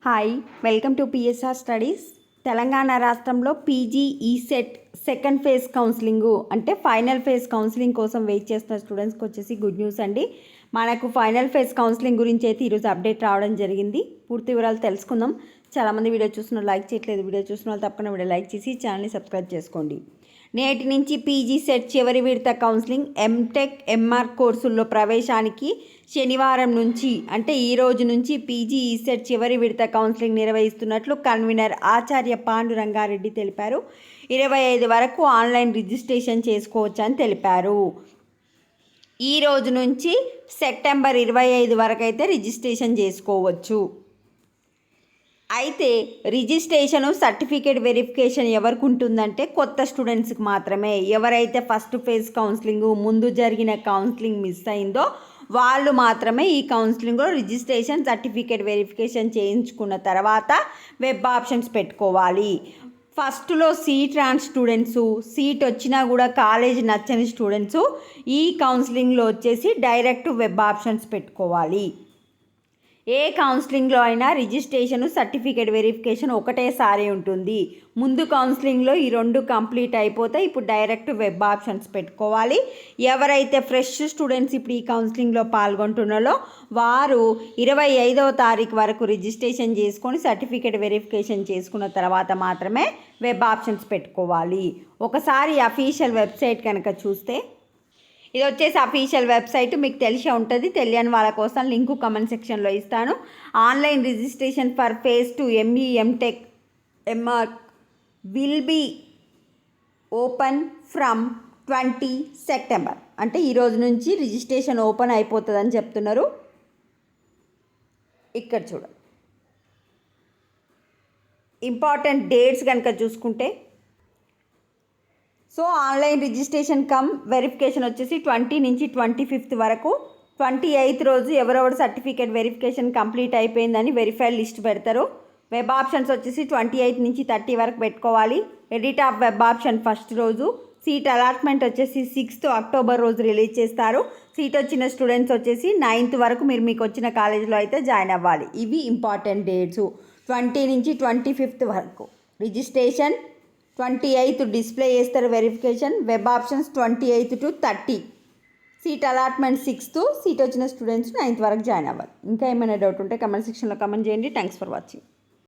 Hi, welcome to PSR studies. Telangana రాష్ట్రంలో PG ECET second phase counselling అంటే final phase counselling కోసం wait చేస్తున్న స్టూడెంట్స్కి వచ్చేసి గుడ్ న్యూస్ అండి. మనకు ఫైనల్ ఫేజ్ కౌన్సిలింగ్ గురించి అయితే ఈరోజు అప్డేట్ రావడం జరిగింది. పూర్తి వివరాలు తెలుసుకుందాం. చాలామంది వీడియో చూస్తున్న లైక్ చేయట్లేదు. వీడియో చూస్తున్న వాళ్ళు తప్పకుండా వీడియో లైక్ చేసి ఛానల్ని సబ్స్క్రైబ్ చేసుకోండి. నేటి నుంచి పీజీ సెట్ చివరి విడత కౌన్సిలింగ్ ఎంటెక్ ఎంఆర్ కోర్సుల్లో ప్రవేశానికి శనివారం నుంచి అంటే ఈ రోజు నుంచి పీజీ ఈసెట్ చివరి విడత కౌన్సిలింగ్ నిర్వహిస్తున్నట్లు కన్వీనర్ ఆచార్య పాండురంగారెడ్డి తెలిపారు. 25 వరకు ఆన్లైన్ రిజిస్ట్రేషన్ చేసుకోవచ్చని తెలిపారు. ఈ రోజు నుంచి సెప్టెంబర్ 25 వరకు అయితే రిజిస్ట్రేషన్ చేసుకోవచ్చు. అయితే రిజిస్ట్రేషను సర్టిఫికేట్ వెరిఫికేషన్ ఎవరికి ఉంటుందంటే కొత్త స్టూడెంట్స్కి మాత్రమే. ఎవరైతే ఫస్ట్ ఫేజ్ కౌన్సిలింగ్ ముందు జరిగిన కౌన్సిలింగ్ మిస్ అయిందో వాళ్ళు మాత్రమే ఈ కౌన్సిలింగ్లో రిజిస్ట్రేషన్ సర్టిఫికేట్ వెరిఫికేషన్ చేయించుకున్న తర్వాత వెబ్ ఆప్షన్స్ పెట్టుకోవాలి. ఫస్ట్లో సీట్ రాని స్టూడెంట్సు, సీట్ వచ్చినా కూడా కాలేజ్ నచ్చని స్టూడెంట్సు ఈ కౌన్సిలింగ్లో వచ్చేసి డైరెక్ట్ వెబ్ ఆప్షన్స్ పెట్టుకోవాలి. ఏ కౌన్సిలింగ్లో అయినా రిజిస్ట్రేషన్ సర్టిఫికేట్ వెరిఫికేషన్ ఒకటేసారి ఉంటుంది. ముందు కౌన్సిలింగ్లో ఈ రెండు కంప్లీట్ అయిపోతే ఇప్పుడు డైరెక్ట్ వెబ్ ఆప్షన్స్ పెట్టుకోవాలి. ఎవరైతే ఫ్రెష్ స్టూడెంట్స్ ఇప్పుడు ఈ కౌన్సిలింగ్లో పాల్గొంటున్నారో వారు 25వ తారీఖు వరకు రిజిస్ట్రేషన్ చేసుకొని సర్టిఫికేట్ వెరిఫికేషన్ చేసుకున్న తర్వాత మాత్రమే వెబ్ ఆప్షన్స్ పెట్టుకోవాలి. ఒకసారి అఫీషియల్ వెబ్సైట్ కనుక చూస్తే ఇది వచ్చేసి అఫీషియల్ వెబ్సైట్, మీకు తెలిసే ఉంటుంది. తెలియని వాళ్ళ కోసం లింకు కమెంట్ సెక్షన్లో ఇస్తాను. Online registration for phase 2 ME MTech MR will be open from 20 September అంటే ఈరోజు నుంచి రిజిస్ట్రేషన్ ఓపెన్ అయిపోతుందని చెప్తున్నారు. ఇక్కడ చూడండి ఇంపార్టెంట్ డేట్స్ కనుక చూసుకుంటే so online registration come verification వచ్చేసి 20 నుంచి 25 వరకు. 28 రోజు ఎవరెవరు సర్టిఫికేట్ వెరిఫికేషన్ కంప్లీట్ అయిపోయిందని వెరిఫైడ్ లిస్ట్ పెడతారు. వెబ్ ఆప్షన్స్ వచ్చేసి 28 నుంచి 30 వరకు పెట్టుకోవాలి. Edit of web option first రోజు. సీట్ అలాట్మెంట్ వచ్చేసి 6th అక్టోబర్ రోజు రిలీజ్ చేస్తారు. సీట్ వచ్చిన స్టూడెంట్స్ వచ్చేసి 9th వరకు మీకు వచ్చిన కాలేజీలో అయితే జాయిన్ అవ్వాలి. ఇవి ఇంపార్టెంట్ డేట్స్. 20 నుంచి 25 వరకు రిజిస్ట్రేషన్, 28th డిస్ప్లే చేస్తారు verification. Web options 28 to 30. Seat allotment 6th. Seat వచ్చిన స్టూడెంట్స్ 9th వరకు జాయిన్ అవ్వాలి. ఇంకా ఏమైనా డౌట్ ఉంటే కమెంట్ సెక్షన్లో కమెంట్ చేయండి. Thanks for watching.